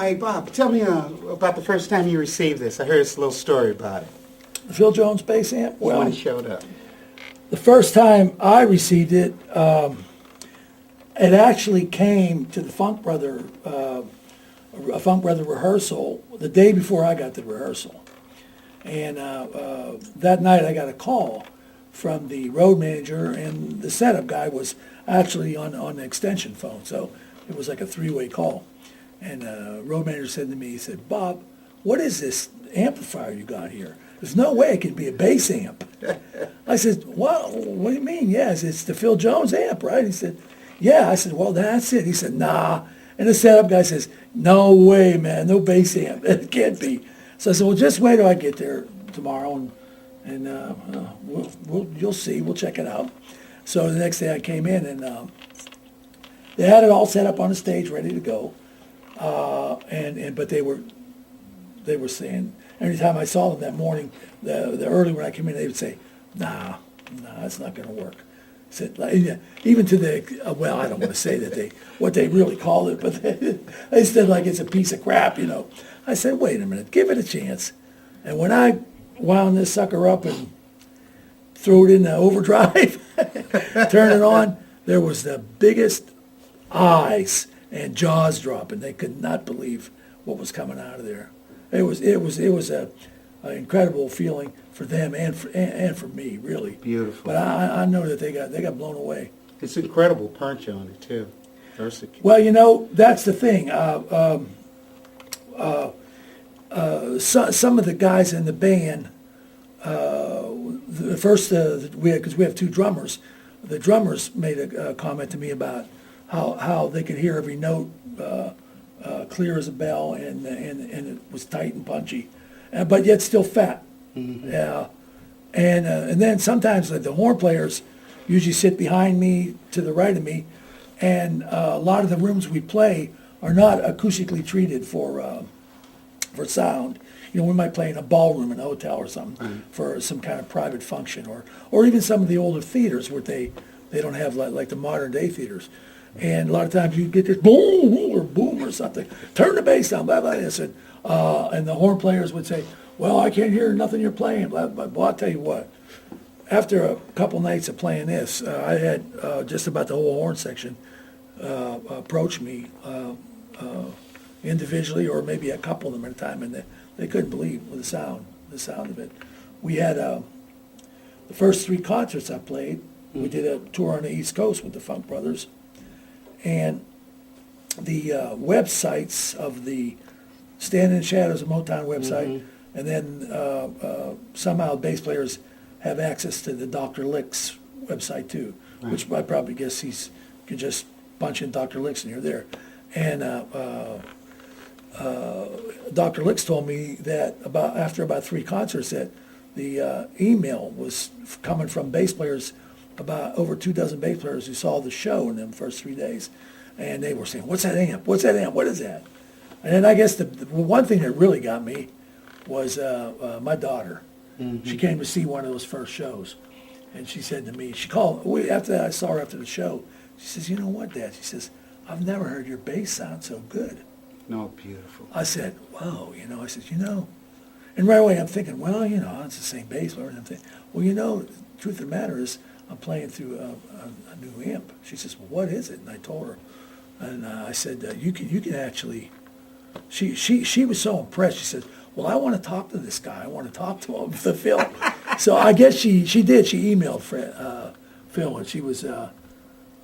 Hey, Bob, tell me about the first time you received this. I heard this little story about it. The Phil Jones bass amp? When Well, it showed up. the first time I received it, it actually came to the Funk Brother rehearsal the day before I got to the rehearsal. And that night I got a call from the road manager, and the setup guy was actually on the extension phone, so it was like a three-way call. And road manager said to me, he said, "Bob, what is this amplifier you got here? There's no way it can be a bass amp." I said, "Well, what do you mean?" "Yeah," it's the Phil Jones amp, right?" He said, "Yeah." I said, "Well, that's it." He said, "Nah." And the setup guy says, "No way, man, no bass amp. It can't be." So I said, "Well, just wait till I get there tomorrow, and you'll see. We'll check it out." So the next day I came in, and they had it all set up on the stage, ready to go. But they were saying, every time I saw them that morning, the early when I came in, they would say, nah, it's not going to work. Said, even to the, well, I don't want to say that what they really called it, but they said like it's a piece of crap, you know. I said, wait a minute, give it a chance. And when I wound this sucker up and threw it in the overdrive, turn it on, there was the biggest eyes and jaws dropping. They could not believe what was coming out of there. It was a incredible feeling for them and for me, really. Beautiful. But I know that they got blown away. It's incredible punch on it, too. Well, you know, that's the thing. Some of the guys in the band, because we have two drummers, the drummers made a comment to me about how they could hear every note clear as a bell, and it was tight and punchy, but yet still fat. Mm-hmm. And then sometimes the horn players usually sit behind me to the right of me, and a lot of the rooms we play are not acoustically treated for sound. You know, we might play in a ballroom in a hotel or something for some kind of private function, or even some of the older theaters where they don't have like the modern day theaters. And a lot of times you get this boom or something. Turn the bass down, blah, blah. And the horn players would say, "Well, I can't hear nothing you're playing, blah, blah." Well, I'll tell you what. After a couple nights of playing this, I had just about the whole horn section approach me individually, or maybe a couple of them at a time, and they couldn't believe the sound of it. We had the first three concerts I played. We did a tour on the East Coast with the Funk Brothers. And the websites of the Stand in the Shadows of Motown website, and then somehow bass players have access to the Dr. Licks website too, which I probably guess you can just punch in Dr. Licks and you're there. And Dr. Licks told me that after about three concerts that the email was coming from bass players, about over 24 bass players who saw the show in them first 3 days, and they were saying, "What's that amp? What's that amp? What is that?" And then I guess the one thing that really got me was my daughter. Mm-hmm. She came to see one of those first shows, and she said to me, she called after that. I saw her after the show. She says, "You know what, Dad?" She says, "I've never heard your bass sound so good." No, beautiful. I said, "Whoa," you know. I said, "You know," and right away I'm thinking, well, you know, it's the same bass player. And I'm thinking, well, you know, the truth of the matter is, I'm playing through a new amp. She says, "Well, what is it?" And I told her, and I said, "You can actually." She was so impressed. She said, "Well, I want to talk to this guy. I want to talk to him, to Phil." So I guess she did. She emailed Phil, and she was, and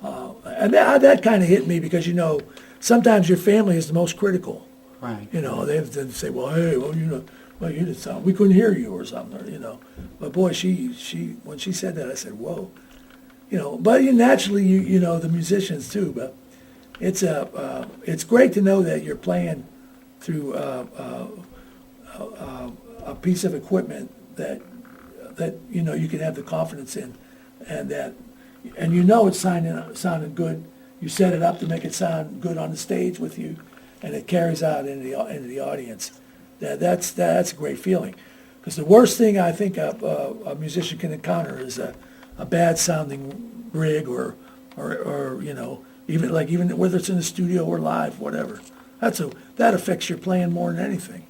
that kind of hit me because, you know, sometimes your family is the most critical. Right. You know, they have to say, "Well, hey, well, you know. Well, you didn't sound, we couldn't hear you," or something, or, you know. But boy, she when she said that, I said, "Whoa," you know. But naturally, you know, the musicians too. But it's great to know that you're playing through a piece of equipment that you know you can have the confidence in, and you know it's sounding good. You set it up to make it sound good on the stage with you, and it carries out into the audience. That's a great feeling, because the worst thing I think a musician can encounter is a bad sounding rig or you know, even whether it's in the studio or live, whatever. that affects your playing more than anything.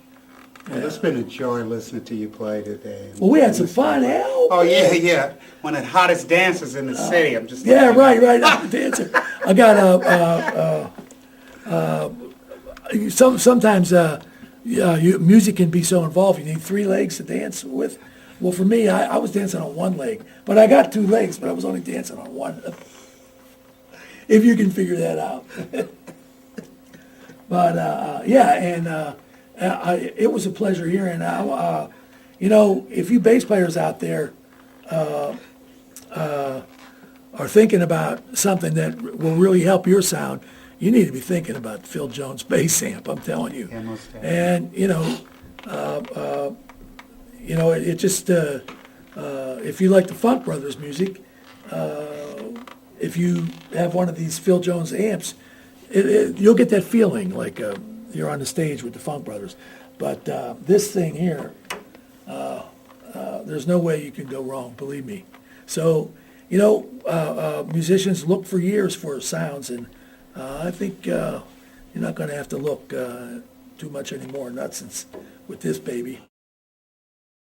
Well, it's been a joy listening to you play today. Well, we had some fun, Al. Oh, yeah. One of the hottest dancers in the city. I'm just Yeah, looking right. I'm a dancer. I got sometimes music can be so involved. You need three legs to dance with. Well, for me, I was dancing on one leg, but I got two legs, but I was only dancing on one. If you can figure that out. But it was a pleasure hearing. If you bass players out there are thinking about something that will really help your sound, you need to be thinking about Phil Jones bass amp. I'm telling you. Yeah, most definitely. And it just if you like the Funk Brothers music, if you have one of these Phil Jones amps, you'll get that feeling like you're on the stage with the Funk Brothers. But this thing here, there's no way you can go wrong, believe me. So, musicians look for years for sounds, and I think you're not going to have to look too much anymore, not since with this baby.